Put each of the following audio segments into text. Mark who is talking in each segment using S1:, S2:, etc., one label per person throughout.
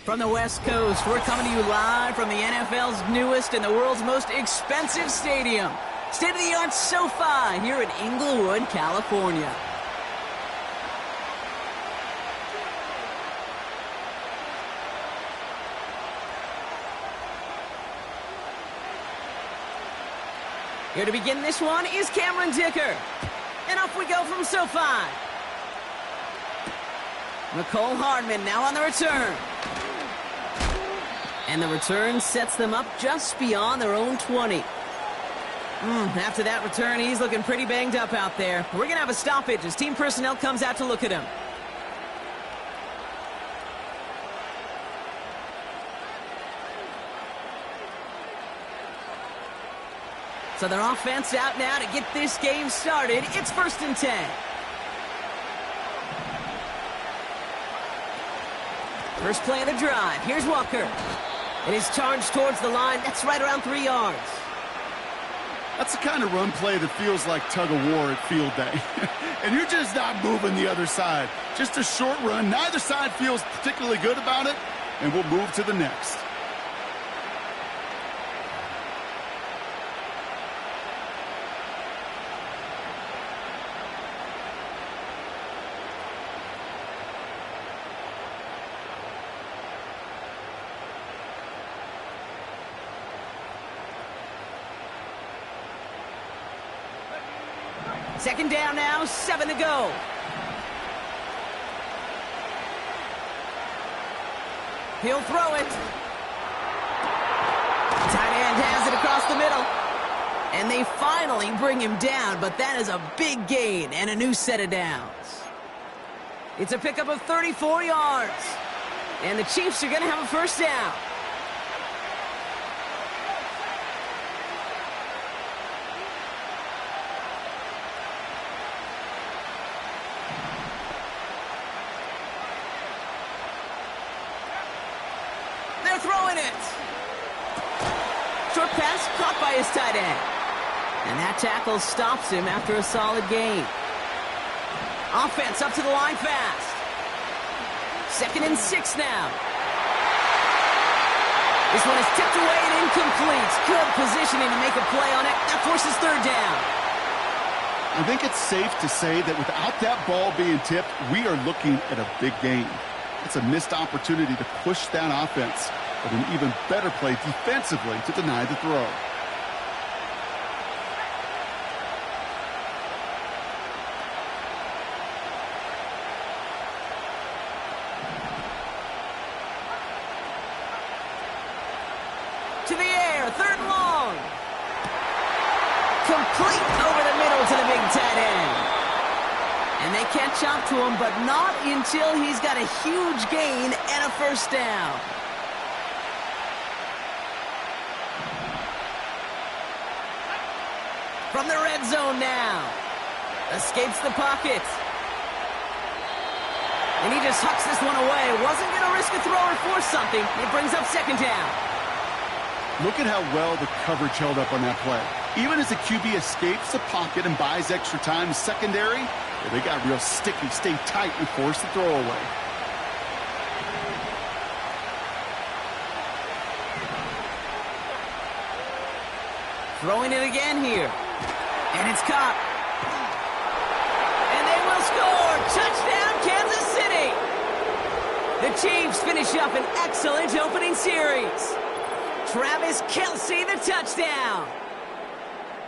S1: From the West Coast, we're coming to you live from the NFL's newest and the world's most expensive stadium. State-of-the-art SoFi here in Inglewood, California. Here to begin this one is Cameron Dicker. And off we go from SoFi. McCole Hardman now on the return. And the return sets them up just beyond their own 20. After that return, he's looking pretty banged up out there. We're going to have a stoppage as team personnel comes out to look at him. So their offense out now to get this game started. It's 1st and 10. First play of the drive. Here's Walker. And his charge towards the line. That's right around 3 yards.
S2: That's the kind of run play that feels like tug-of-war at field day. And you're just not moving the other side. Just a short run. Neither side feels particularly good about it. And we'll move to the next.
S1: Second down now, 7 to go. He'll throw it. Tight end has it across the middle. And they finally bring him down, but that is a big gain and a new set of downs. It's a pickup of 34 yards. And the Chiefs are going to have a first down. Throwing it. Short pass caught by his tight end. And that tackle stops him after a solid gain. Offense up to the line fast. 2nd and 6 now. This one is tipped away and incomplete. Good positioning to make a play on it. That forces 3rd down.
S2: I think it's safe to say that without that ball being tipped, we are looking at a big game. It's a missed opportunity to push that offense, but an even better play defensively to deny the throw.
S1: To the air, 3rd and long. Complete over the middle to the big tight end. And they catch up to him, but not until he's got a huge gain and a first down. From the red zone now. Escapes the pocket. And he just hucks this one away. Wasn't going to risk a throw or force something. It brings up 2nd down.
S2: Look at how well the coverage held up on that play. Even as the QB escapes the pocket and buys extra time in secondary, they got real sticky, stay tight, and force the throw away.
S1: Throwing it again here. And it's caught. And they will score. Touchdown, Kansas City. The Chiefs finish up an excellent opening series. Travis Kelce, the touchdown.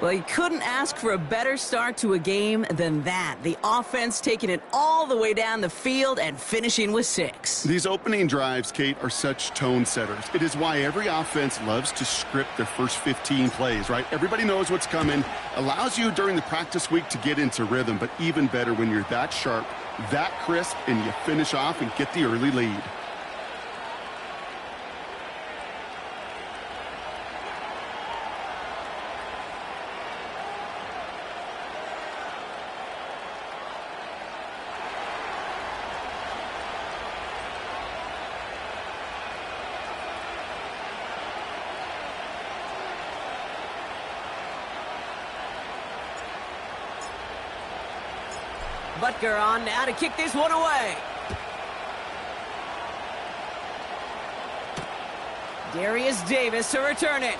S1: Well, you couldn't ask for a better start to a game than that. The offense taking it all the way down the field and finishing with 6.
S2: These opening drives, Kate, are such tone setters. It is why every offense loves to script their first 15 plays, right? Everybody knows what's coming. Allows you during the practice week to get into rhythm, but even better when you're that sharp, that crisp, and you finish off and get the early lead.
S1: Butker on now to kick this one away. Darius Davis to return it.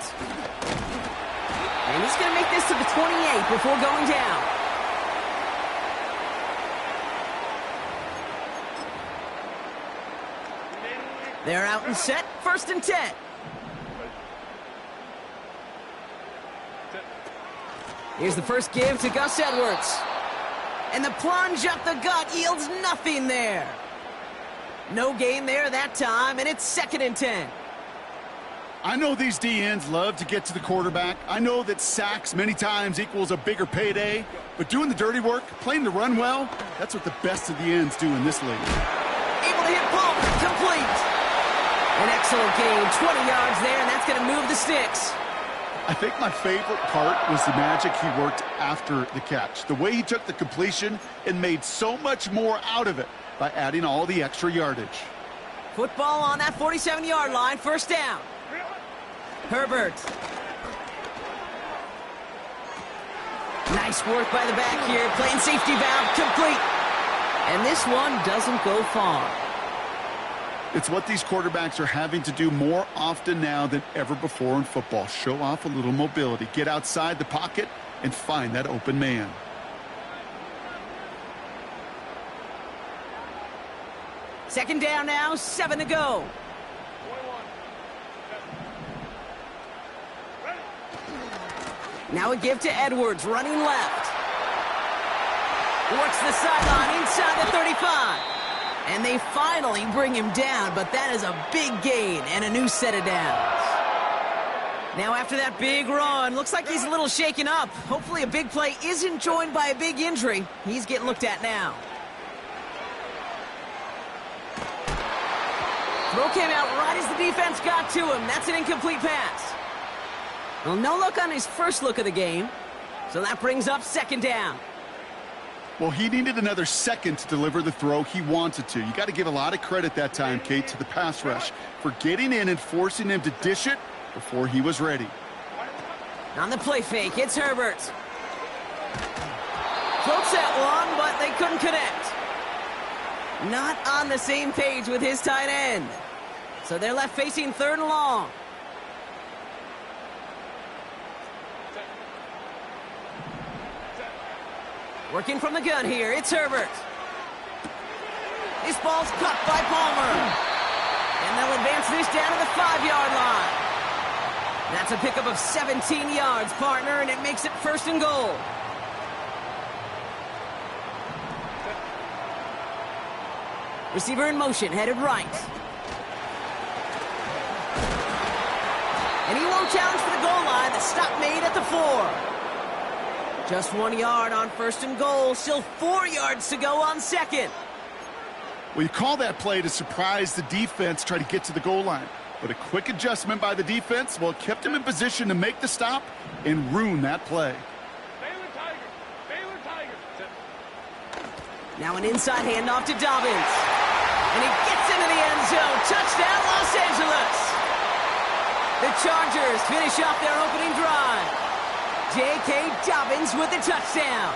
S1: And he's going to make this to the 28 before going down. They're out and set, 1st and 10. Here's the first give to Gus Edwards. And the plunge up the gut yields nothing there. No gain there that time, and it's 2nd and 10.
S2: I know these DNs love to get to the quarterback. I know that sacks many times equals a bigger payday, but doing the dirty work, playing the run well, that's what the best of the ends do in this league.
S1: Able to hit Palmer, complete. An excellent gain, 20 yards there, and that's going to move the sticks.
S2: I think my favorite part was the magic he worked after the catch. The way he took the completion and made so much more out of it by adding all the extra yardage.
S1: Football on that 47-yard line, 1st down. Herbert. Nice work by the back here, playing safety valve, complete. And this one doesn't go far.
S2: It's what these quarterbacks are having to do more often now than ever before in football. Show off a little mobility, get outside the pocket, and find that open man.
S1: Second down now, 7 to go. Now a give to Edwards, running left. Works the sideline inside the 35. And they finally bring him down, but that is a big gain and a new set of downs. Now after that big run, looks like he's a little shaken up. Hopefully a big play isn't joined by a big injury. He's getting looked at now. Throw came out right as the defense got to him. That's an incomplete pass. Well, no look on his first look of the game, so that brings up 2nd down.
S2: Well, he needed another second to deliver the throw he wanted to. You got to give a lot of credit that time, Kate, to the pass rush for getting in and forcing him to dish it before he was ready.
S1: On the play fake, it's Herbert. Floats that one, but they couldn't connect. Not on the same page with his tight end. So they're left facing 3rd and long. Working from the gun here, it's Herbert. This ball's cut by Palmer. And they'll advance this down to the 5-yard line. That's a pickup of 17 yards, partner, and it makes it 1st and goal. Receiver in motion, headed right. And he won't challenge for the goal line. The stop made at the 4. Just 1 yard on 1st and goal. Still 4 yards to go on 2nd.
S2: Well, you call that play to surprise the defense, try to get to the goal line. But a quick adjustment by the defense, well, it kept him in position to make the stop and ruin that play.
S1: Now an inside handoff to Dobbins. And he gets into the end zone. Touchdown, Los Angeles. The Chargers finish off their opening drive. J.K. Dobbins with the touchdown.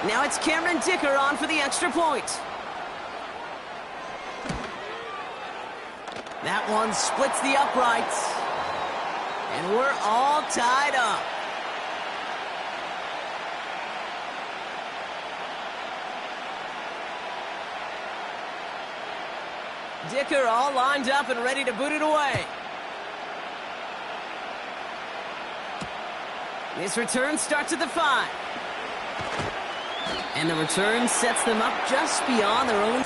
S1: Now it's Cameron Dicker on for the extra point. That one splits the uprights. And we're all tied up. Dicker all lined up and ready to boot it away. This return starts at the 5. And the return sets them up just beyond their own.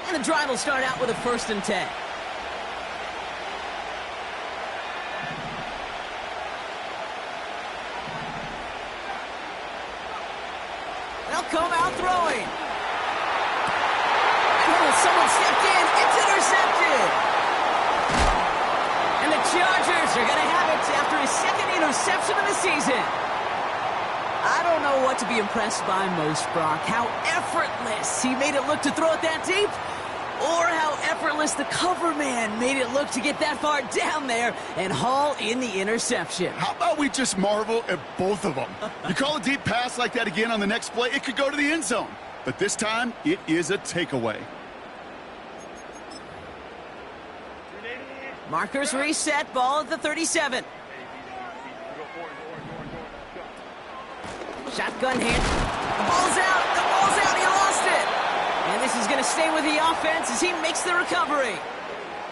S1: And the drive will start out with a 1st and 10. someone stepped in. It's intercepted. And the Chargers are going to have it after his second interception of the season. I don't know what to be impressed by most, Brock. How effortless he made it look to throw it that deep, or how effortless the cover man made it look to get that far down there and haul in the interception.
S2: How about we just marvel at both of them? You call a deep pass like that again on the next play, it could go to the end zone. But this time, it is a takeaway.
S1: Markers reset, ball at the 37. Shotgun hit. The ball's out, he lost it. And this is going to stay with the offense as he makes the recovery.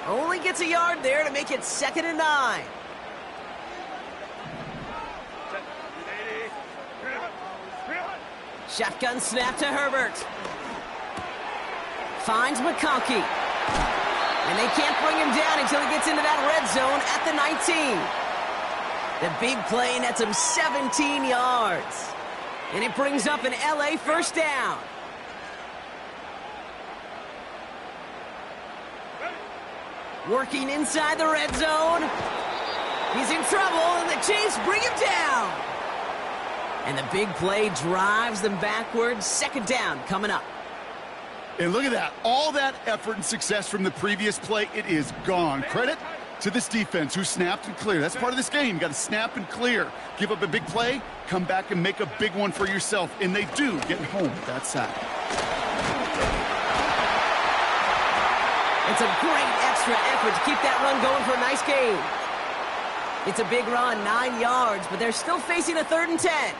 S1: Only gets a yard there to make it 2nd and 9. Shotgun snap to Herbert. Finds McConkey. And they can't bring him down until he gets into that red zone at the 19. The big play nets him 17 yards. And it brings up an LA first down. Working inside the red zone. He's in trouble, and the Chiefs bring him down. And the big play drives them backwards. 2nd down coming up.
S2: And look at that. All that effort and success from the previous play, it is gone. Credit to this defense who snapped and cleared. That's part of this game. You got to snap and clear. Give up a big play, come back and make a big one for yourself. And they do get home with that sack.
S1: It's a great extra effort to keep that run going for a nice game. It's a big run, 9 yards, but they're still facing a 3rd and 10.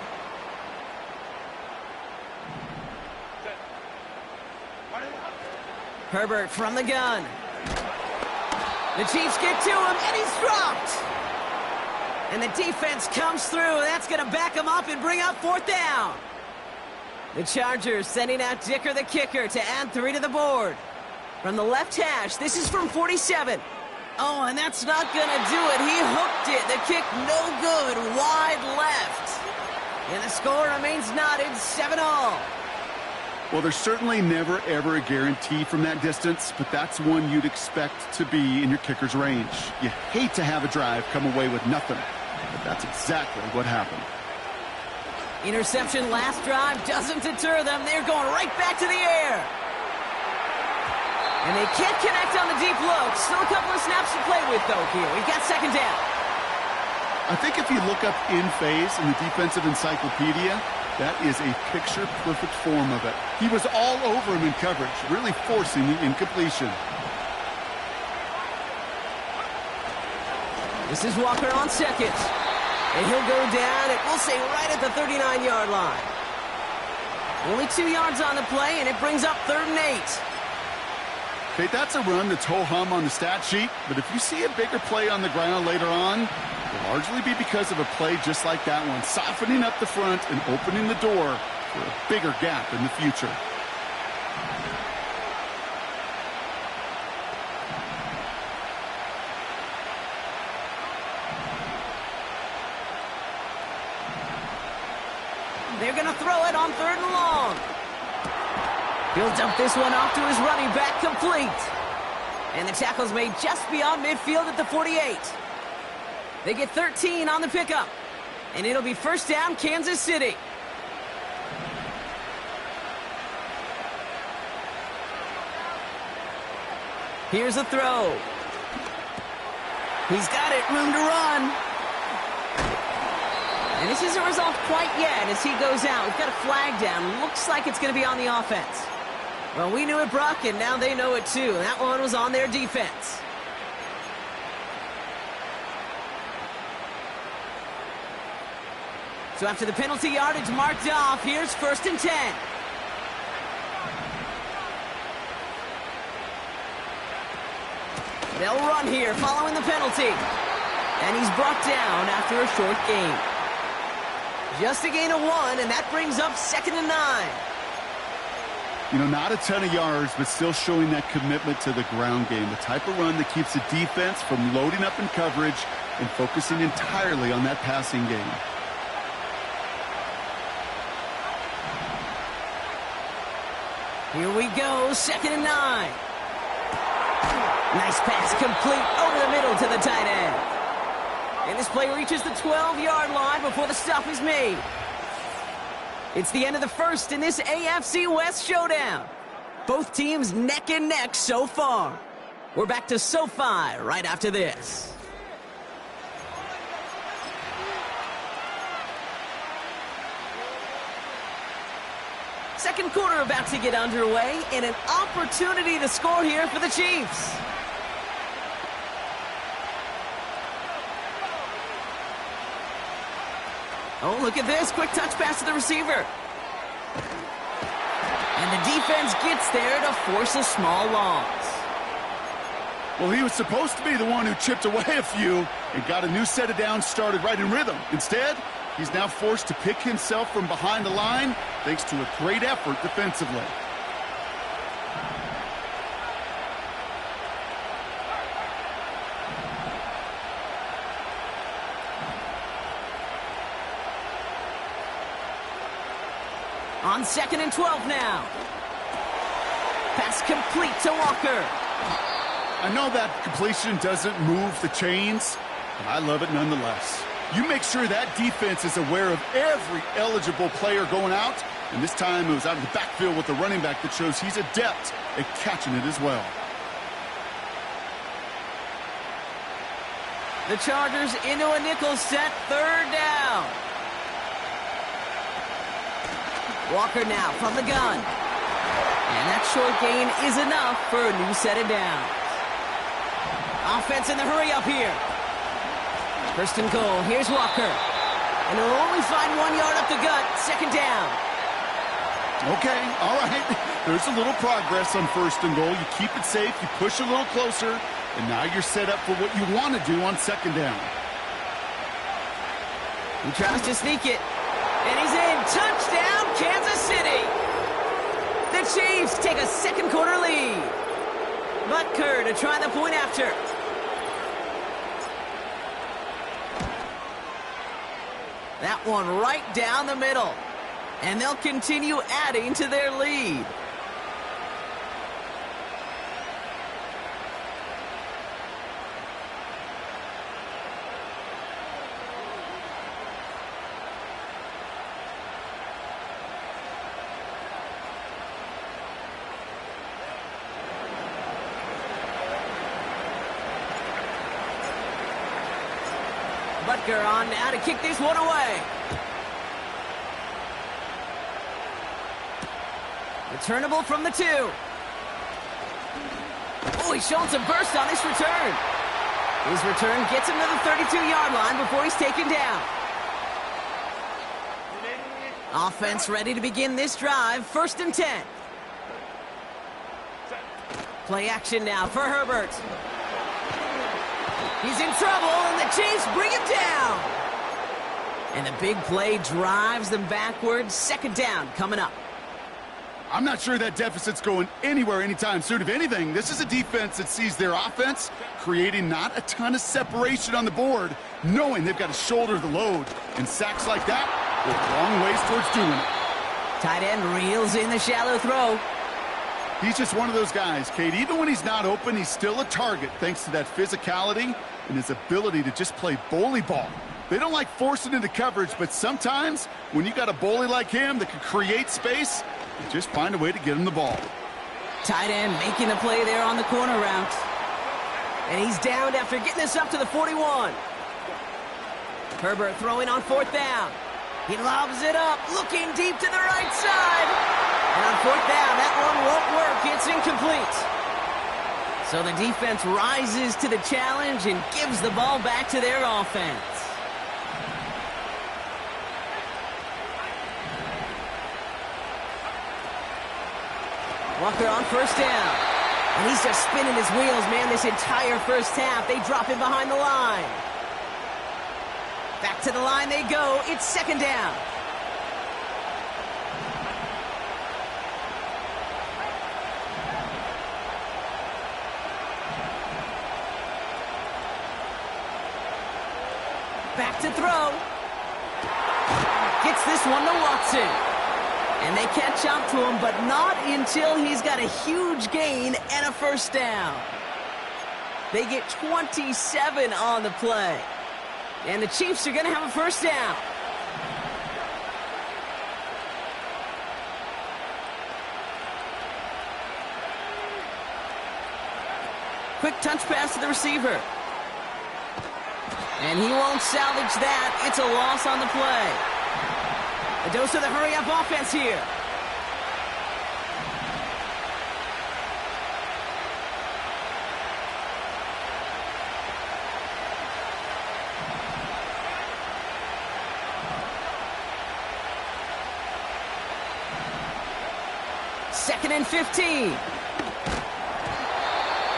S1: Herbert from the gun. The Chiefs get to him, and he's dropped. And the defense comes through, and that's going to back him up and bring up 4th down. The Chargers sending out Dicker the kicker to add 3 to the board. From the left hash, this is from 47. Oh, and that's not going to do it. He hooked it. The kick no good, wide left. And the score remains knotted, 7-all.
S2: Well, there's certainly never, ever a guarantee from that distance, but that's one you'd expect to be in your kicker's range. You hate to have a drive come away with nothing, but that's exactly what happened.
S1: Interception last drive doesn't deter them. They're going right back to the air. And they can't connect on the deep look. Still a couple of snaps to play with, though, here. We've got 2nd down.
S2: I think if you look up in phase in the defensive encyclopedia, that is a picture-perfect form of it. He was all over him in coverage, really forcing the incompletion.
S1: This is Walker on 2nd. And he'll go down, and we'll say right at the 39-yard line. Only 2 yards on the play, and it brings up 3rd and 8.
S2: Okay, that's a run that's ho-hum on the stat sheet, but if you see a bigger play on the ground later on, it'll largely be because of a play just like that one, softening up the front and opening the door for a bigger gap in the future.
S1: They're going to throw it on 3rd and long. He'll dump this one off to his running back, complete. And the tackle's made just beyond midfield at the 48. They get 13 on the pickup. And it'll be 1st down, Kansas City. Here's a throw. He's got it, room to run. And this isn't resolved quite yet as he goes out. We've got a flag down. Looks like it's going to be on the offense. Well, we knew it, Brock, and now they know it too. That one was on their defense. So after the penalty yardage marked off, here's 1st and 10. They'll run here following the penalty. And he's brought down after a short gain. Just a gain of 1, and that brings up 2nd and 9.
S2: You know, not a ton of yards, but still showing that commitment to the ground game. The type of run that keeps the defense from loading up in coverage and focusing entirely on that passing game.
S1: Here we go, 2nd and 9. Nice pass complete over the middle to the tight end. And this play reaches the 12-yard line before the stop is made. It's the end of the first in this AFC West showdown. Both teams neck and neck so far. We're back to SoFi right after this. Second quarter about to get underway, and an opportunity to score here for the Chiefs. Oh, look at this. Quick touch pass to the receiver. And the defense gets there to force a small loss.
S2: Well, he was supposed to be the one who chipped away a few and got a new set of downs started right in rhythm. Instead, he's now forced to pick himself from behind the line thanks to a great effort defensively.
S1: On 2nd and 12 now. Pass complete to Walker.
S2: I know that completion doesn't move the chains, but I love it nonetheless. You make sure that defense is aware of every eligible player going out, and this time it was out of the backfield with the running back that shows he's adept at catching it as well.
S1: The Chargers into a nickel set, 3rd down. Walker now from the gun. And that short gain is enough for a new set of downs. Offense in the hurry up here. 1st and goal. Here's Walker. And he'll only find 1 yard up the gut. 2nd down.
S2: Okay, all right. There's a little progress on 1st and goal. You keep it safe, you push a little closer, and now you're set up for what you want to do on 2nd down.
S1: He tries to sneak it. And he's in. Touchdown, Kansas City. The Chiefs take a 2nd quarter lead. Butker to try the point after. That one right down the middle. And they'll continue adding to their lead. Butker on now to kick this one away. Returnable from the 2. Oh, he's showing some burst on this return. His return gets him to the 32-yard line before he's taken down. Offense ready to begin this drive. 1st and 10. Play action now for Herbert. He's in trouble, and the Chiefs bring him down. And the big play drives them backwards. 2nd down coming up.
S2: I'm not sure that deficit's going anywhere anytime soon. If anything, this is a defense that sees their offense creating not a ton of separation on the board, knowing they've got to shoulder the load. And sacks like that go a long ways towards doing it.
S1: Tight end reels in the shallow throw.
S2: He's just one of those guys, Kate. Even when he's not open, he's still a target thanks to that physicality and his ability to just play bully ball. They don't like forcing into coverage, but sometimes when you got a bully like him that can create space, you just find a way to get him the ball.
S1: Tight end making the play there on the corner route. And he's downed after getting this up to the 41. Herbert throwing on 4th down. He lobs it up, looking deep to the right side. And on 4th down, that one won't work. It's incomplete. So the defense rises to the challenge and gives the ball back to their offense. Walker on 1st down. And he's just spinning his wheels, man, this entire 1st half. They drop him behind the line. Back to the line they go. It's 2nd down. Back to throw. Gets this one to Watson. And they catch up to him, but not until he's got a huge gain and a first down. They get 27 on the play. And the Chiefs are going to have a first down. Quick touch pass to the receiver. And he won't salvage that. It's a loss on the play. A dose of the hurry-up offense here. Second and 15.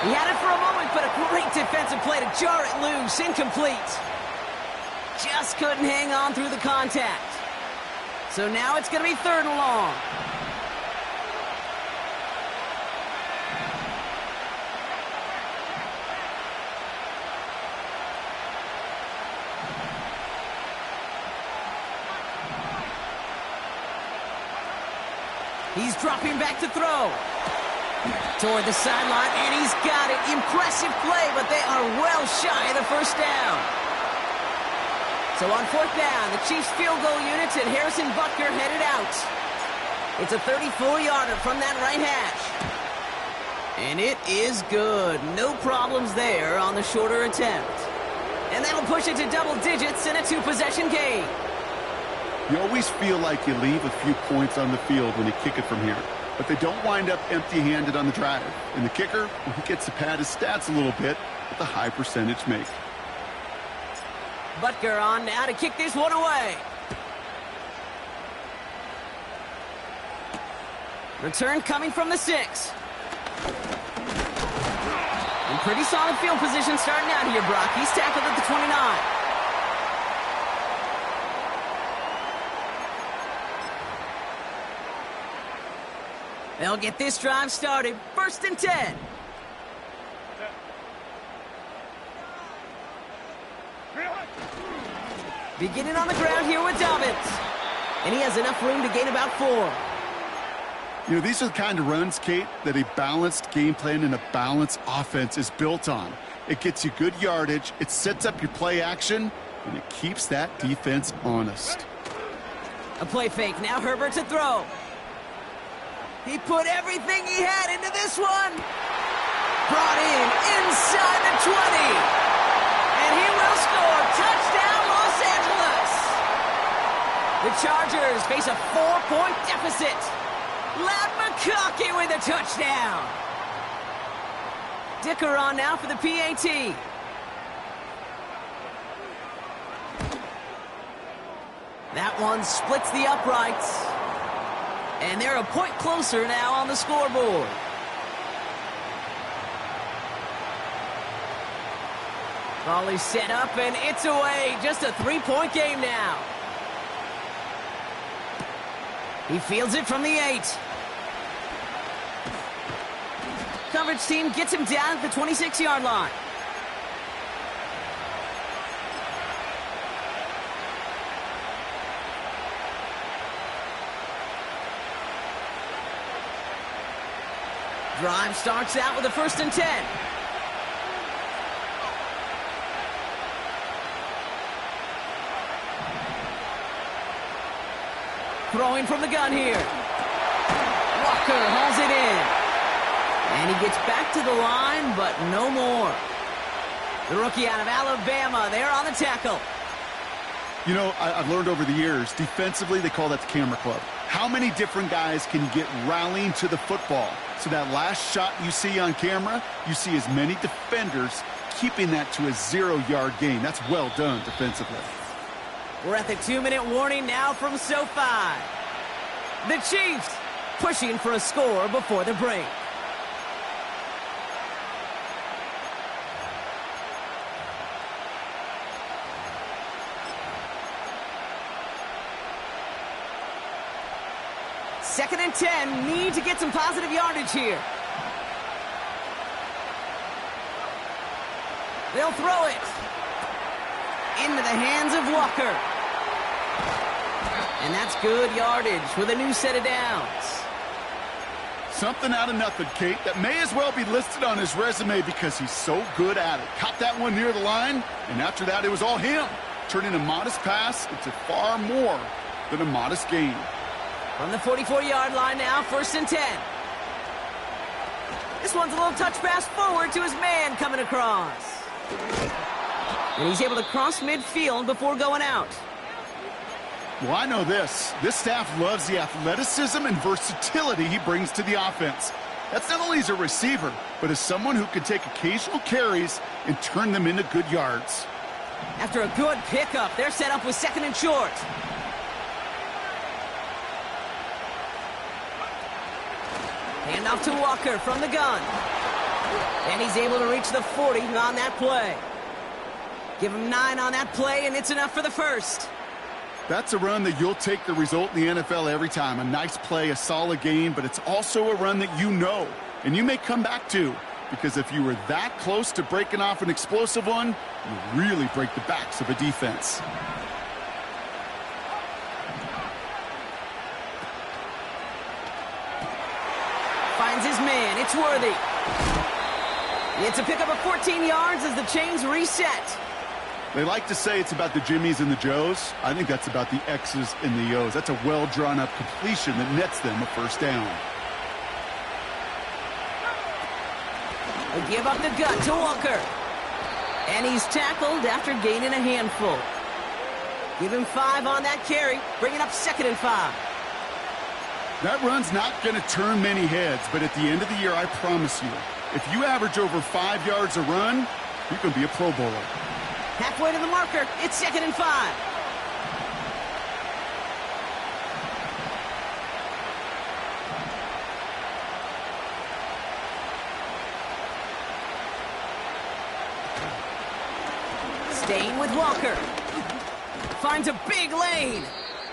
S1: He had it for a moment, but a great defensive play to jar it loose. Incomplete. Just couldn't hang on through the contact. So now it's going to be 3rd and long. He's dropping back to throw. Toward the sideline, and he's got it. Impressive play, but they are well shy of the first down. So on 4th down, the Chiefs field goal units and Harrison Butker headed out. It's a 34-yarder from that right hash. And it is good. No problems there on the shorter attempt. And that'll push it to double digits in a 2-possession game.
S2: You always feel like you leave a few points on the field when you kick it from here. But they don't wind up empty-handed on the drive. And the kicker, he gets to pad his stats a little bit with a high percentage make.
S1: Butker on now to kick this one away. Return coming from the 6. In pretty solid field position starting out here, Brock. He's tackled at the 29. They'll get this drive started. 1st and 10. Beginning on the ground here with Dobbins. And he has enough room to gain about 4.
S2: You know, these are the kind of runs, Kate, that a balanced game plan and a balanced offense is built on. It gets you good yardage, it sets up your play action, and it keeps that defense honest.
S1: A play fake. Now Herbert to throw. He put everything he had into this one. Brought in inside the 20. And he will score. Touchdown, Los Angeles. The Chargers face a 4-point deficit. Ladd McConkey with a touchdown. Dicker on now for the PAT. That one splits the uprights. And they're a point closer now on the scoreboard. Ball is set up, and it's away. Just a 3-point game now. He fields it from the 8. Coverage team gets him down at the 26-yard line. Drive starts out with a 1st and 10. Throwing from the gun here. Walker hauls it in. And he gets back to the line, but no more. The rookie out of Alabama there on the tackle.
S2: You know, I've learned over the years, defensively, they call that the camera club. How many different guys can you get rallying to the football? So that last shot you see on camera, you see as many defenders keeping that to a 0-yard gain. That's well done defensively.
S1: We're at the 2-minute warning now from SoFi. The Chiefs pushing for a score before the break. Second and 10, need to get some positive yardage here. They'll throw it into the hands of Walker. And that's good yardage with a new set of downs.
S2: Something out of nothing, Kate, that may as well be listed on his resume because he's so good at it. Caught that one near the line, and after that, it was all him, turning a modest pass into far more than a modest gain.
S1: From the 44-yard line now, 1st and 10. This one's a little touch pass forward to his man coming across. And he's able to cross midfield before going out.
S2: Well, I know this. This staff loves the athleticism and versatility he brings to the offense. That's not only as a receiver, but as someone who can take occasional carries and turn them into good yards.
S1: After a good pickup, they're set up with 2nd and short. Hand off to Walker from the gun. And he's able to reach the 40 on that play. Give him 9 on that play, and it's enough for the first.
S2: That's a run that you'll take the result in the NFL every time. A nice play, a solid gain, but it's also a run that you know, and you may come back to, because if you were that close to breaking off an explosive one, you really break the backs of a defense.
S1: Finds his man. It's Worthy. It's a pickup of 14 yards as the chains reset.
S2: They like to say it's about the Jimmies and the Joes. I think that's about the X's and the O's. That's a well-drawn-up completion that nets them a first down.
S1: They give up the gut to Walker. And he's tackled after gaining a handful. Give him 5 on that carry, bringing up 2nd and 5.
S2: That run's not going to turn many heads, but at the end of the year, I promise you, if you average over 5 yards a run, you can be a Pro Bowler.
S1: Halfway to the marker, it's 2nd and 5. Staying with Walker. Finds a big lane.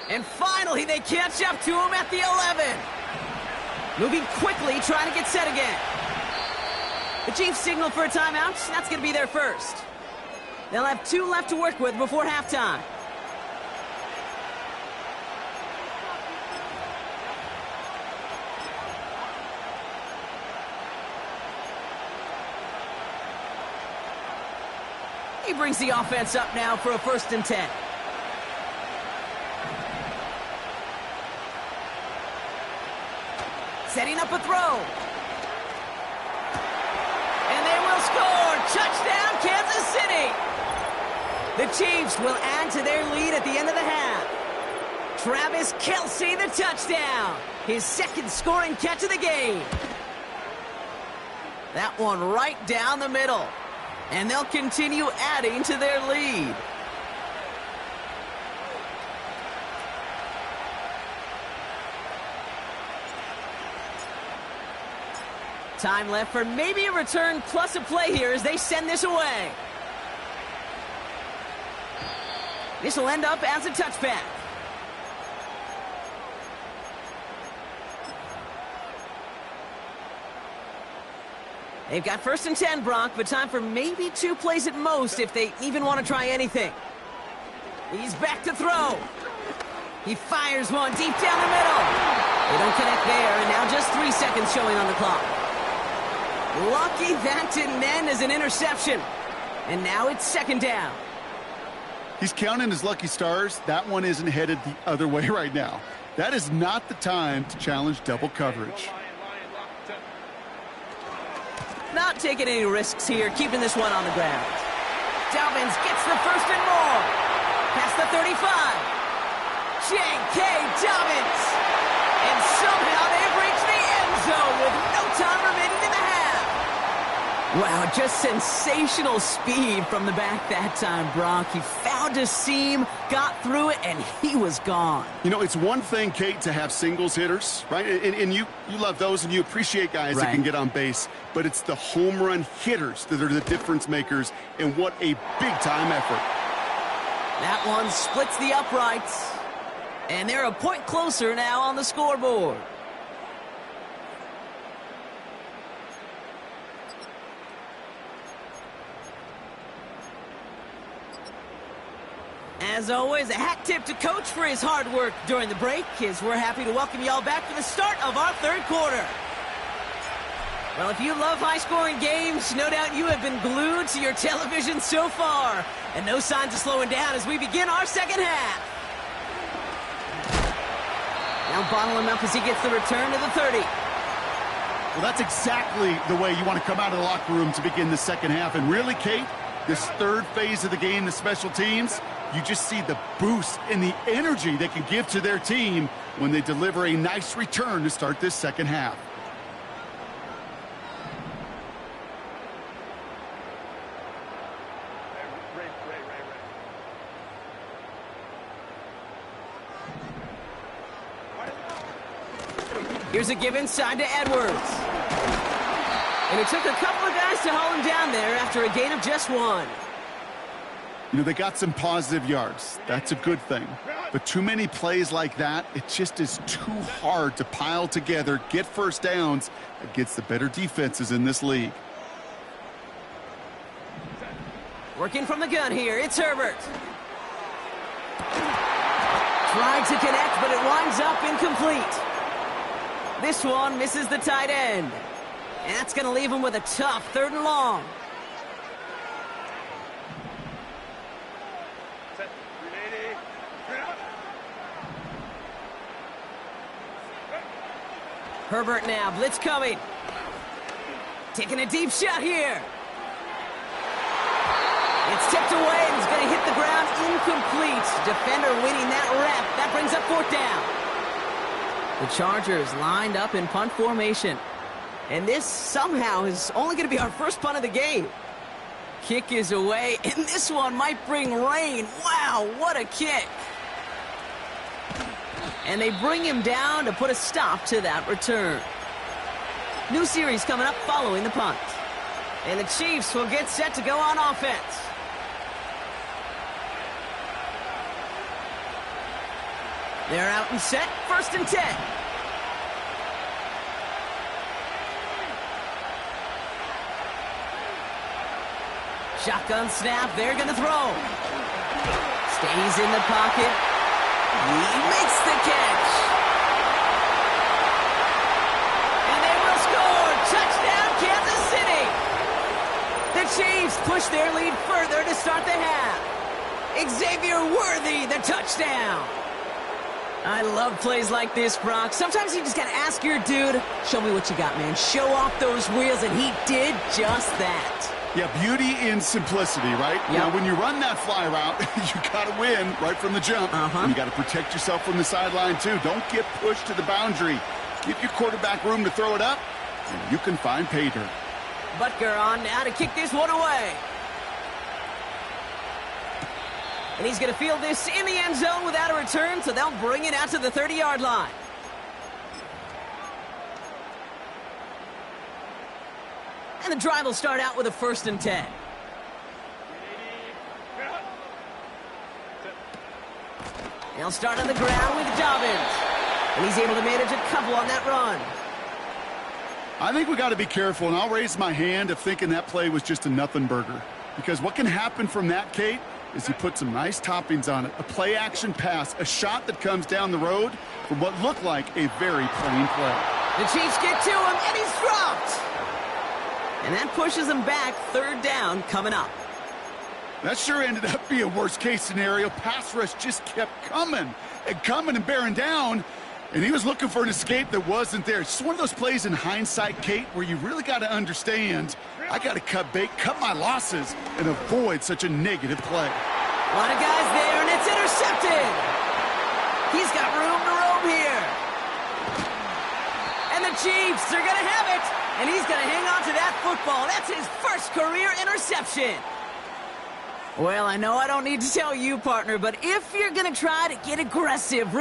S1: And finally, they catch up to him at the 11. Moving quickly, trying to get set again. The Chiefs signal for a timeout. That's going to be their first. They'll have 2 left to work with before halftime. He brings the offense up now for a 1st and 10. Setting up a throw. And they will score. Touchdown, Kansas City. The Chiefs will add to their lead at the end of the half. Travis Kelce, the touchdown. His 2nd scoring catch of the game. That one right down the middle. And they'll continue adding to their lead. Time left for maybe a return plus a play here as they send this away. This will end up as a touchback. They've got 1st and 10, Brock, but time for maybe 2 plays at most if they even want to try anything. He's back to throw. He fires one deep down the middle. They don't connect there, and now just 3 seconds showing on the clock. Lucky that didn't end as an interception. And now it's 2nd down.
S2: He's counting his lucky stars. That one isn't headed the other way right now. That is not the time to challenge double coverage.
S1: Not taking any risks here, keeping this one on the ground. Dobbins gets the 1st and more. Past the 35. J.K. Dobbins. And somehow they've reached the end zone with no time remaining in the half. Wow, just sensational speed from the back that time, Brock. He found a seam, got through it, and he was gone.
S2: You know, it's one thing, Kate, to have singles hitters, right? And you love those and you appreciate guys that can get on base. But it's the home run hitters that are the difference makers, and what a big-time effort.
S1: That one splits the uprights, and they're a point closer now on the scoreboard. As always, a hat tip to Coach for his hard work during the break, as we're happy to welcome you all back for the start of our third quarter. Well, if you love high-scoring games, no doubt you have been glued to your television so far. And no signs of slowing down as we begin our second half. Now bottle him up as he gets the return to the 30.
S2: Well, that's exactly the way you want to come out of the locker room to begin the second half. And really, Kate, this third phase of the game, the special teams, you just see the boost and the energy they can give to their team when they deliver a nice return to start this second half.
S1: Here's a give inside to Edwards. And it took a couple of guys to haul him down there after a gain of just one.
S2: You know, they got some positive yards. That's a good thing. But too many plays like that, it just is too hard to pile together, get first downs against the better defenses in this league.
S1: Working from the gun here, it's Herbert. Tried to connect, but it winds up incomplete. This one misses the tight end. And that's going to leave him with a tough 3rd and long. Herbert now, blitz coming. Taking a deep shot here. It's tipped away and he's going to hit the ground incomplete. Defender winning that rep. That brings up 4th down. The Chargers lined up in punt formation. And this somehow is only going to be our first punt of the game. Kick is away, and this one might bring rain. Wow, what a kick. And they bring him down to put a stop to that return. New series coming up following the punt. And the Chiefs will get set to go on offense. They're out and set, 1st and 10. Shotgun snap, they're going to throw. Stays in the pocket. He makes the catch. And they will score. Touchdown, Kansas City. The Chiefs push their lead further to start the half. Xavier Worthy, the touchdown. I love plays like this, Brock. Sometimes you just got to ask your dude, show me what you got, man. Show off those wheels, and he did just that.
S2: Yeah, beauty in simplicity, right?
S1: Yep.
S2: Now, when you run that fly route, you got to win right from the jump. And you got to protect yourself from the sideline, too. Don't get pushed to the boundary. Give your quarterback room to throw it up, and you can find pay dirt.
S1: Butker on now to kick this one away. And he's going to field this in the end zone without a return, so they'll bring it out to the 30-yard line. And the drive will start out with a 1st and 10. He'll start on the ground with Dobbins. And he's able to manage a couple on that run.
S2: I think we got to be careful, and I'll raise my hand if thinking that play was just a nothing burger. Because what can happen from that, Kate, is he put some nice toppings on it. A play-action pass, a shot that comes down the road from what looked like a very plain play.
S1: The Chiefs get to him, and he's dropped. And that pushes him back, 3rd down coming up.
S2: That sure ended up being a worst-case scenario. Pass rush just kept coming and bearing down. And he was looking for an escape that wasn't there. It's just one of those plays in hindsight, Kate, where you really got to understand, I got to cut bait, cut my losses, and avoid such a negative play.
S1: A lot of guys there, and it's intercepted. He's got room to roam here. And the Chiefs are going to have it. And he's going to hang on to that football. That's his first career interception. Well, I know I don't need to tell you, partner, but if you're going to try to get aggressive,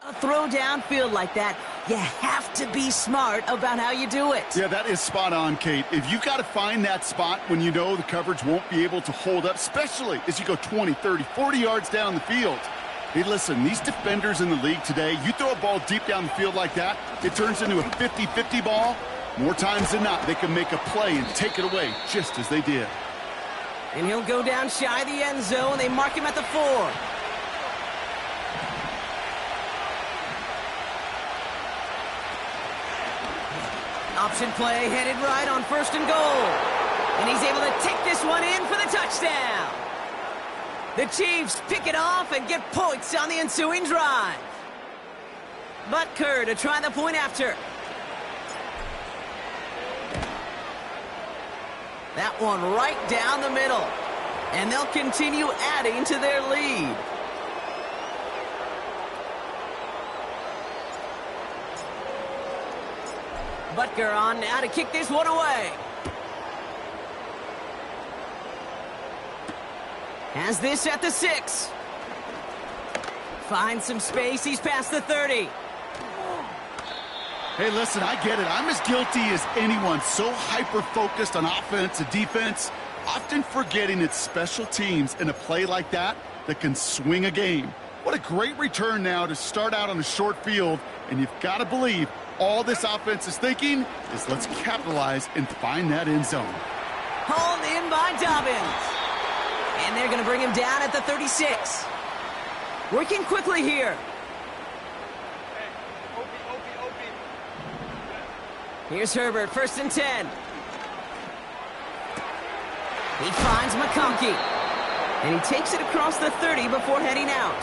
S1: a throw downfield like that You have to be smart about how you do it.
S2: Yeah, that is spot on, Kate. If you've got to find that spot when you know the coverage won't be able to hold up, especially as you go 20, 30, 40 yards down the field. Hey, listen, these defenders in the league today, you throw a ball deep down the field like that, it turns into a 50-50 ball. More times than not, they can make a play and take it away just as they did.
S1: And he'll go down shy of the end zone. They mark him at the 4. Option play headed right on 1st and goal. And he's able to take this one in for the touchdown. The Chiefs pick it off and get points on the ensuing drive. Butker to try the point after. That one right down the middle. And they'll continue adding to their lead. Butker on now to kick this one away. Has this at the 6. Finds some space. He's past the 30.
S2: Hey, listen, I get it. I'm as guilty as anyone. So hyper-focused on offense and defense, often forgetting it's special teams in a play like that can swing a game. What a great return now to start out on a short field, and you've got to believe all this offense is thinking is let's capitalize and find that end zone.
S1: Hauled in by Dobbins. And they're going to bring him down at the 36. Working quickly here. Here's Herbert, 1st and 10. He finds McConkey. And he takes it across the 30 before heading out.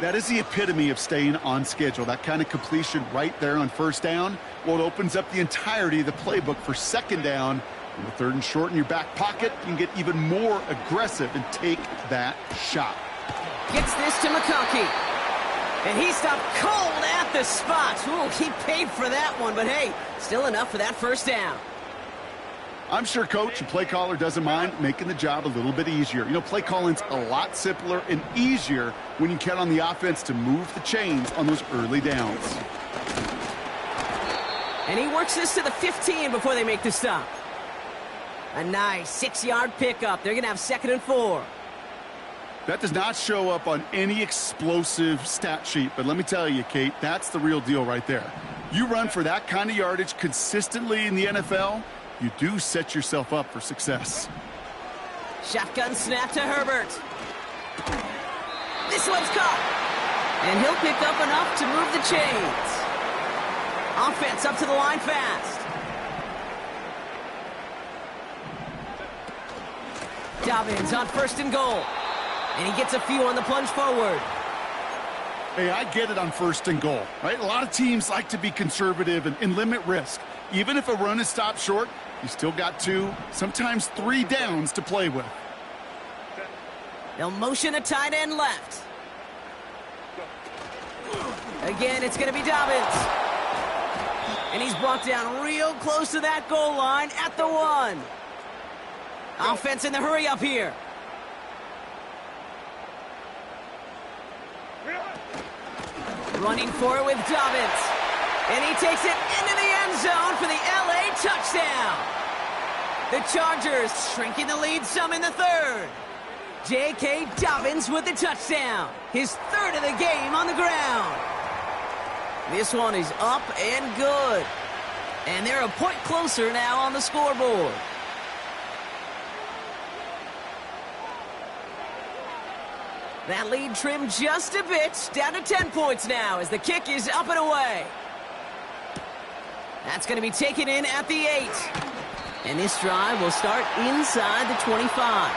S2: That is the epitome of staying on schedule. That kind of completion right there on 1st down. Well, it opens up the entirety of the playbook for 2nd down. In the 3rd and short in your back pocket, you can get even more aggressive and take that shot.
S1: Gets this to McConkey. And he stopped cold at the spot. Ooh, he paid for that one, but hey, still enough for that 1st down.
S2: I'm sure coach and play caller doesn't mind making the job a little bit easier. You know, play calling's a lot simpler and easier when you count on the offense to move the chains on those early downs.
S1: And he works this to the 15 before they make the stop. A nice 6-yard pickup. They're going to have 2nd and 4.
S2: That does not show up on any explosive stat sheet, but let me tell you, Kate, that's the real deal right there. You run for that kind of yardage consistently in the NFL, you do set yourself up for success.
S1: Shotgun snap to Herbert. This one's caught. And he'll pick up enough to move the chains. Offense up to the line fast. Dobbins on 1st and goal. And he gets a few on the plunge forward.
S2: Hey, I get it on 1st and goal, right? A lot of teams like to be conservative and limit risk. Even if a run is stopped short, you still got 2, sometimes 3 downs to play with.
S1: They'll motion a tight end left. Again, it's going to be Dobbins. And he's brought down real close to that goal line at the 1. Offense in the hurry up here. Running for it with Dobbins. And he takes it into the end zone for the LA touchdown. The Chargers shrinking the lead some in the 3rd. J.K. Dobbins with the touchdown. His 3rd of the game on the ground. This one is up and good. And they're a point closer now on the scoreboard. That lead trimmed just a bit, down to 10 points now as the kick is up and away. That's going to be taken in at the 8. And this drive will start inside the 25.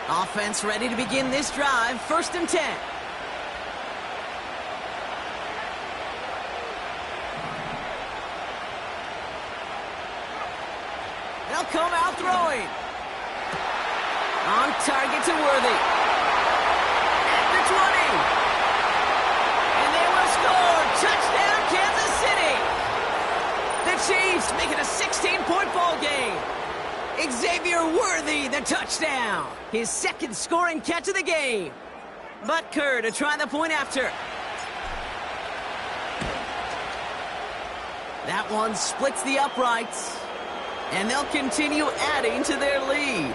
S1: Offense ready to begin this drive, 1st and 10. They'll come out throwing. On target to Worthy. At the 20. And they will score. Touchdown, Kansas City. The Chiefs make it a 16-point ball game. Xavier Worthy, the touchdown. His second scoring catch of the game. Butker to try the point after. That one splits the uprights. And they'll continue adding to their lead.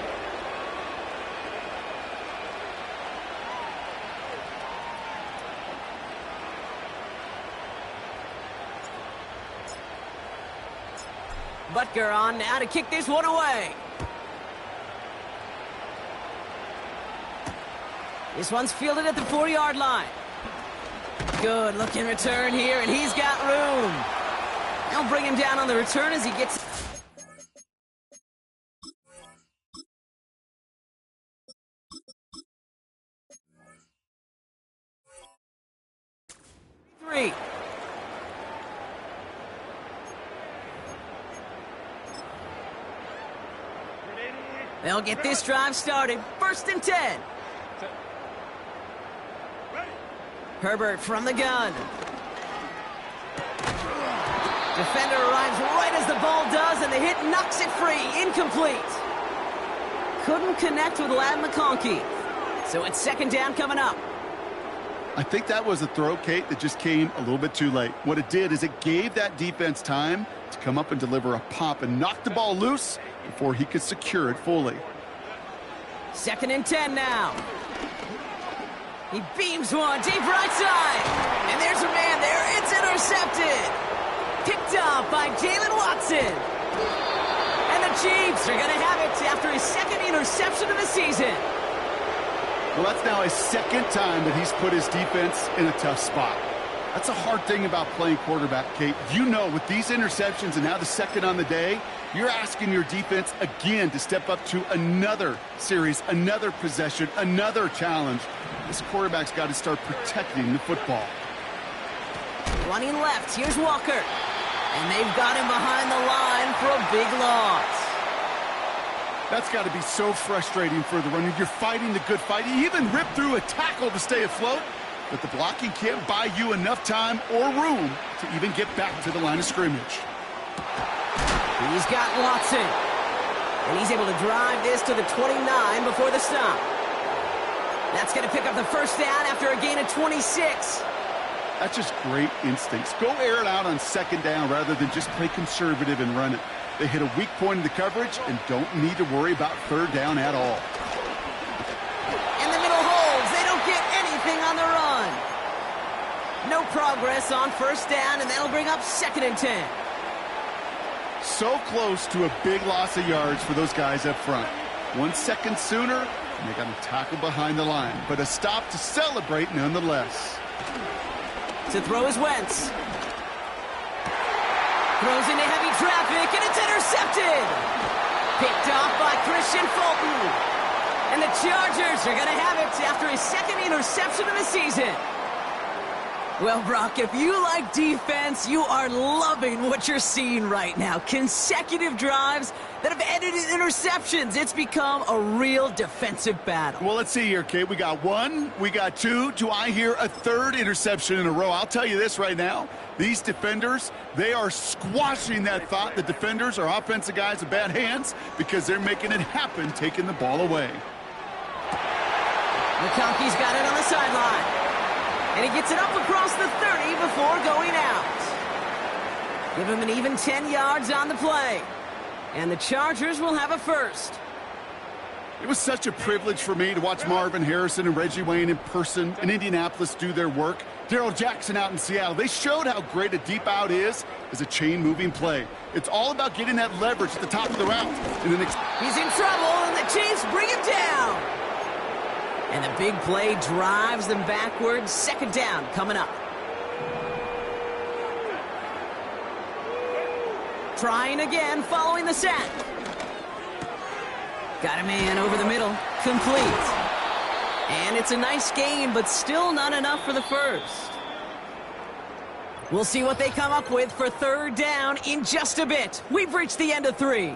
S1: Butker on now to kick this one away. This one's fielded at the 4-yard line. Good looking return here, and he's got room. They'll bring him down on the return as he gets... Three. They'll get this drive started. 1st and 10. Herbert from the gun. Defender arrives right as the ball does, and the hit knocks it free. Incomplete. Couldn't connect with Lad McConkey. So it's 2nd down coming up.
S2: I think that was a throw, Kate, that just came a little bit too late. What it did is it gave that defense time to come up and deliver a pop and knock the ball loose before he could secure it fully.
S1: 2nd and 10 now. He beams one deep right side. And there's a man there. It's intercepted. Picked up by Jalen Watson. And the Chiefs are going to have it after his 2nd interception of the season.
S2: Well, that's now his 2nd time that he's put his defense in a tough spot. That's a hard thing about playing quarterback, Kate. You know, with these interceptions and now the 2nd on the day, you're asking your defense again to step up to another series, another possession, another challenge. This quarterback's got to start protecting the football.
S1: Running left, here's Walker. And they've got him behind the line for a big loss.
S2: That's got to be so frustrating for the runner. You're fighting the good fight. You even ripped through a tackle to stay afloat, but the blocking can't buy you enough time or room to even get back to the line of scrimmage.
S1: He's got Watson. And he's able to drive this to the 29 before the stop. That's going to pick up the 1st down after a gain of 26.
S2: That's just great instincts. Go air it out on 2nd down rather than just play conservative and run it. They hit a weak point in the coverage and don't need to worry about 3rd down at all.
S1: And the middle holds. They don't get anything on the run. No progress on 1st down, and that'll bring up 2nd and 10.
S2: So close to a big loss of yards for those guys up front. 1 second sooner, and they got a tackle behind the line. But a stop to celebrate nonetheless.
S1: To throw is Wentz. Throws into heavy traffic, and it's intercepted. Picked off by Christian Fulton. And the Chargers are going to have it after his 2nd interception of the season. Well, Brock, if you like defense, you are loving what you're seeing right now. Consecutive drives that have ended in interceptions. It's become a real defensive battle.
S2: Well, let's see here, Kate. We got 1, we got 2. Do I hear a 3rd interception in a row? I'll tell you this right now. These defenders, they are squashing that thought. The defenders are offensive guys with bad hands because they're making it happen, taking the ball away.
S1: McConkey's got it on the sideline. And he gets it up across the 30 before going out. Give him an even 10 yards on the play. And the Chargers will have a 1st.
S2: It was such a privilege for me to watch Marvin Harrison and Reggie Wayne in person in Indianapolis do their work. Darrell Jackson out in Seattle. They showed how great a deep out is as a chain-moving play. It's all about getting that leverage at the top of the route. And then
S1: he's in trouble, and the Chiefs bring him down. And the big play drives them backwards. 2nd down coming up. Trying again following the sack. Got a man over the middle. Complete. And it's a nice game, but still not enough for the 1st. We'll see what they come up with for 3rd down in just a bit. We've reached the end of 3.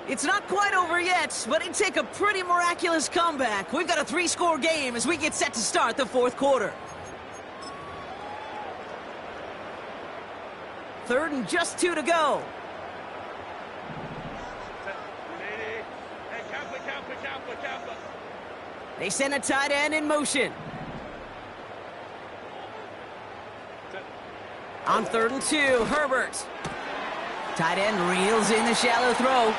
S1: It's not quite over yet, but it'd take a pretty miraculous comeback. We've got a 3-score game as we get set to start the 4th quarter. 3rd and just 2 to go. They send a tight end in motion. On 3rd and 2, Herbert. Tight end reels in the shallow throw.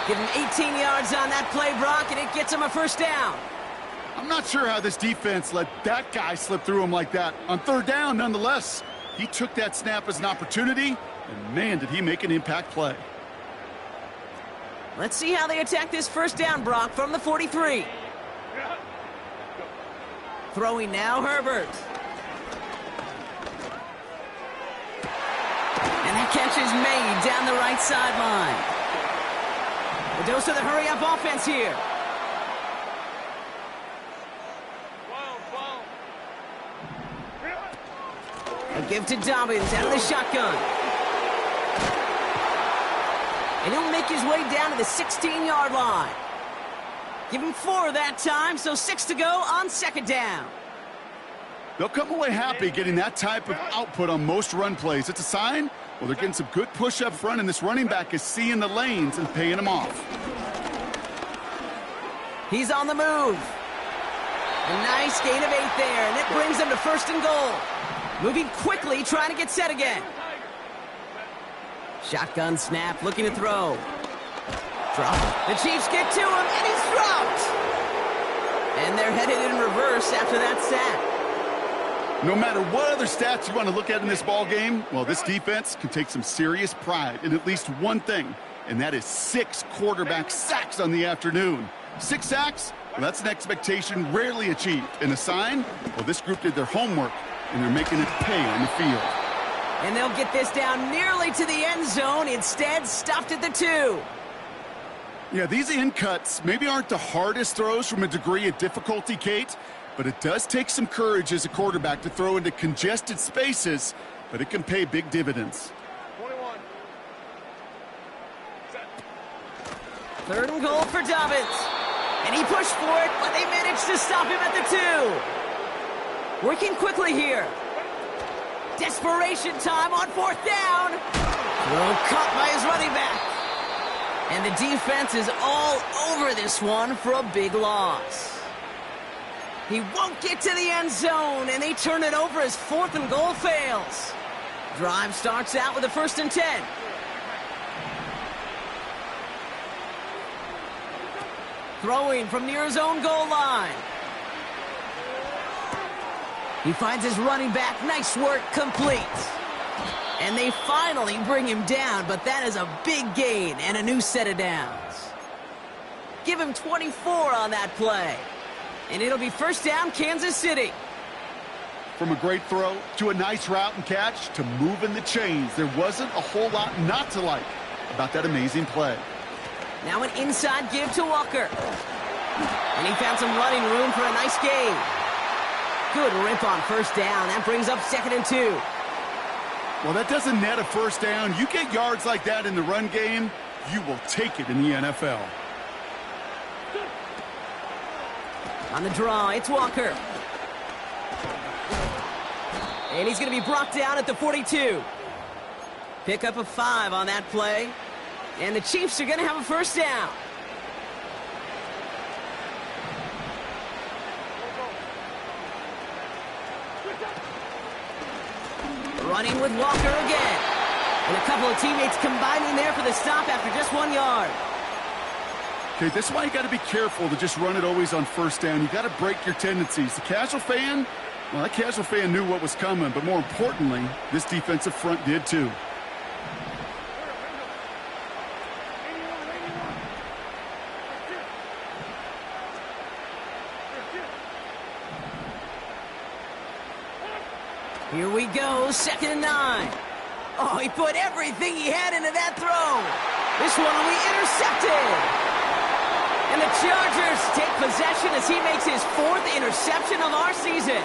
S1: Give him 18 yards on that play, Brock, and it gets him a first down.
S2: I'm not sure how this defense let that guy slip through him like that. On 3rd down, nonetheless, he took that snap as an opportunity, and man, did he make an impact play.
S1: Let's see how they attack this first down, Brock, from the 43. Throwing now, Herbert. And that catch is made down the right sideline. The dose of the hurry-up offense here. A give to Dobbins out of the shotgun. And he'll make his way down to the 16-yard line. Give him 4 that time, so 6 to go on 2nd down.
S2: They'll come away happy getting that type of output on most run plays. It's a sign, well, they're getting some good push up front, and this running back is seeing the lanes and paying them off.
S1: He's on the move. A nice gain of 8 there, and it brings them to 1st and goal. Moving quickly, trying to get set again. Shotgun snap, looking to throw. Drop. The Chiefs get to him, and he's dropped. And they're headed in reverse after that sack.
S2: No matter what other stats you want to look at in this ball game, well, this defense can take some serious pride in at least one thing, and that is 6 quarterback sacks on the afternoon. 6 sacks? Well, that's an expectation rarely achieved. And a sign? Well, this group did their homework, and they're making it pay on the field.
S1: And they'll get this down nearly to the end zone. Instead, stopped at the 2.
S2: Yeah, these in cuts maybe aren't the hardest throws from a degree of difficulty, Kate, but it does take some courage as a quarterback to throw into congested spaces, but it can pay big dividends.
S1: 3rd and goal for Dobbins. And he pushed for it, but they managed to stop him at the 2. Working quickly here. Desperation time on 4th down. Throw caught by his running back. And the defense is all over this one for a big loss. He won't get to the end zone, and they turn it over as 4th and goal fails. Drive starts out with a 1st and 10. Throwing from near his own goal line. He finds his running back. Nice work, complete. And they finally bring him down, but that is a big gain and a new set of downs. Give him 24 on that play. And it'll be 1st down, Kansas City.
S2: From a great throw to a nice route and catch to moving the chains, there wasn't a whole lot not to like about that amazing play.
S1: Now an inside give to Walker. And he found some running room for a nice gain. Good rip on 1st down. That brings up 2nd and 2.
S2: Well, that doesn't net a 1st down. You get yards like that in the run game, you will take it in the NFL.
S1: On the draw, it's Walker. And he's going to be brought down at the 42. Pick up a 5 on that play. And the Chiefs are going to have a 1st down. Running with Walker again. And a couple of teammates combining there for the stop after just 1 yard.
S2: Okay, that's why you got to be careful to just run it always on 1st down. You got to break your tendencies. The casual fan, well, that casual fan knew what was coming, but more importantly, this defensive front did too.
S1: Here we go, 2nd and 9. Oh, he put everything he had into that throw. This one will be intercepted. And the Chargers take possession as he makes his 4th interception of our season.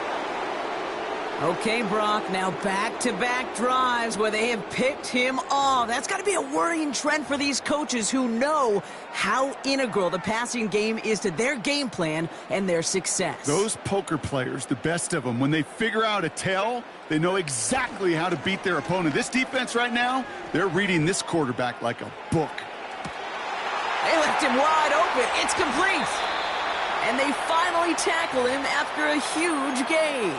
S1: Okay, Brock, now back-to-back drives where they have picked him off. That's got to be a worrying trend for these coaches who know how integral the passing game is to their game plan and their success.
S2: Those poker players, the best of them, when they figure out a tell, they know exactly how to beat their opponent. This defense right now, they're reading this quarterback like a book.
S1: They left him wide open. It's complete. And they finally tackle him after a huge gain.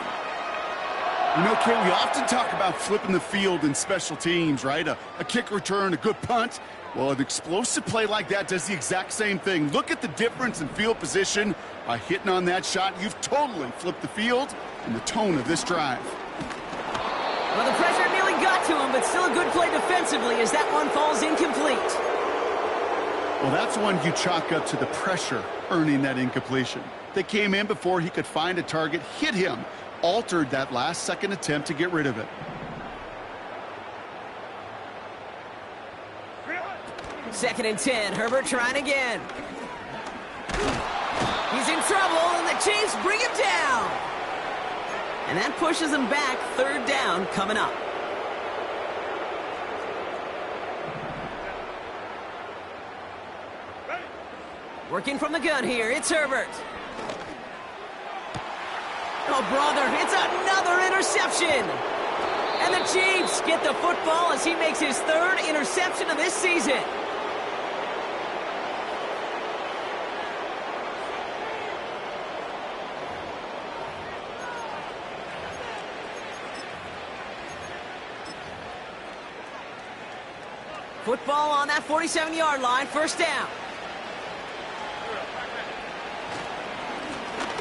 S2: You know, Kate, we often talk about flipping the field in special teams, right? A kick return, a good punt. Well, an explosive play like that does the exact same thing. Look at the difference in field position. By hitting on that shot, you've totally flipped the field and the tone of this drive.
S1: Well, the pressure nearly got to him, but still a good play defensively as that one falls incomplete.
S2: Well, that's one you chalk up to the pressure earning that incompletion. They came in before he could find a target, hit him, altered that last-second attempt to get rid of it.
S1: Second and 10, Herbert trying again. He's in trouble, and the Chiefs bring him down. And that pushes him back, third down coming up. Working from the gun here, it's Herbert. Oh, brother, it's another interception. And the Chiefs get the football as he makes his third interception of this season. Football on that 47-yard line, first down.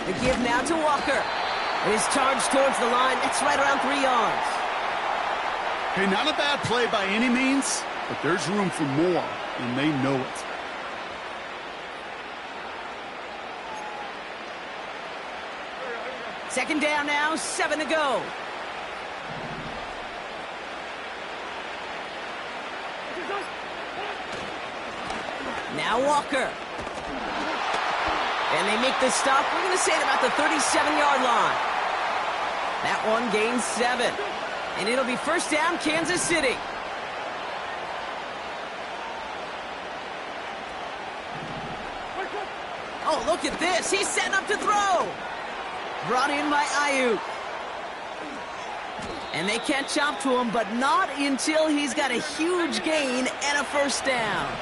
S1: The give now to Walker. His charge towards the line, that's right around 3 yards.
S2: Hey, not a bad play by any means, but there's room for more, and they know it.
S1: Second down now, 7 to go. Now Walker. And they make the stop, we're going to say, at about the 37-yard line. That one gains 7. And it'll be first down, Kansas City. Oh, look at this. He's setting up to throw. Brought in by Ayuk. And they catch up to him, but not until he's got a huge gain and a first down.